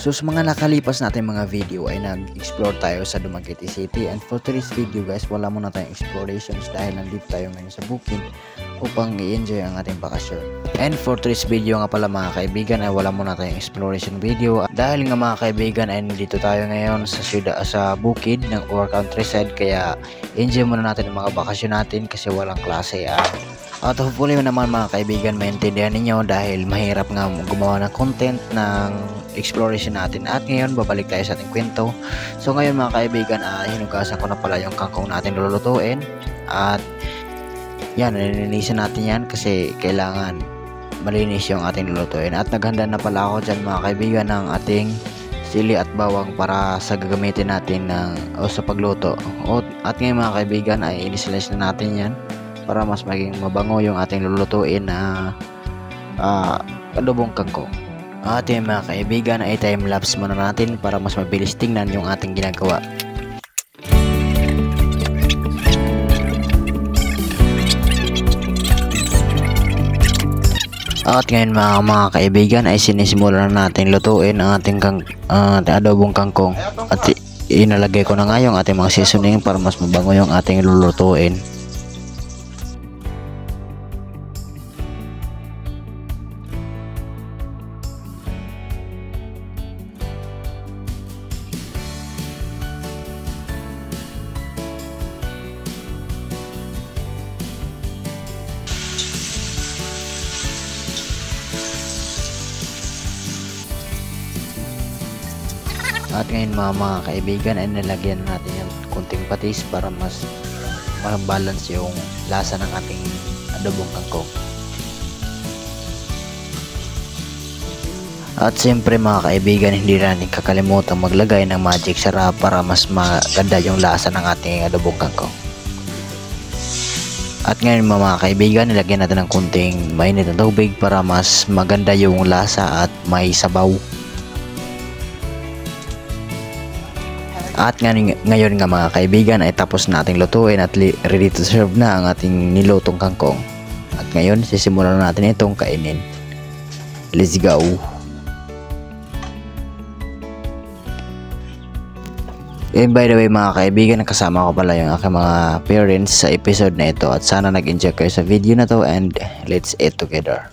So sa mga nakalipas natin mga video ay nag-explore tayo sa Dumaguete City, and for today's video guys, wala muna tayong explorations dahil nandito tayo ngayon sa bukid upang i-enjoy ang ating bakasyon. And for today's video nga pala mga kaibigan ay wala muna tayong exploration video dahil nga mga kaibigan ay nandito tayo ngayon sa bukid or countryside, kaya enjoy muna natin ang mga bakasyon natin kasi walang klase. At hopefully naman mga kaibigan maintindihan ninyo dahil mahirap nga gumawa ng content ng exploration natin. At ngayon babalik tayo sa ating kwento. So ngayon mga kaibigan hinugasan ko na pala yung kangkong natin lulutuin, at yan, nilinisan natin yan kasi kailangan malinis yung ating lulutuin. At naghanda na pala ako dyan mga kaibigan ng ating sili at bawang para sa gagamitin natin sa pagluto. At ngayon mga kaibigan ay inislice na natin yan para mas maging mabango yung ating lulutuin na adobong kangkong. At yung mga kaibigan ay time-lapse muna natin para mas mabilis tingnan yung ating ginagawa. At ngayon mga kaibigan ay sinisimulan na natin lutuin ang ating adobong kangkong. At inalagay ko na nga yung ating mga seasoning para mas mabango yung ating lulutuin. At ngayon mga kaibigan ay nilagyan natin yung kunting patis para mas balance yung lasa ng ating adobong kangkong. At siyempre mga kaibigan, hindi natin kakalimutan maglagay ng magic sarap para mas maganda yung lasa ng ating adobong kangkong. At ngayon mga kaibigan, nilagyan natin ng kunting mainit na tubig para mas maganda yung lasa at may sabaw. At ngayon nga mga kaibigan ay tapos na ating lutuin at ready to serve na ang ating nilutong kangkong. At ngayon sisimulan na natin itong kainin. Let's go! And by the way mga kaibigan, kasama ko pala yung aking mga parents sa episode na ito, at sana nag-enjoy kayo sa video na to, and let's eat together.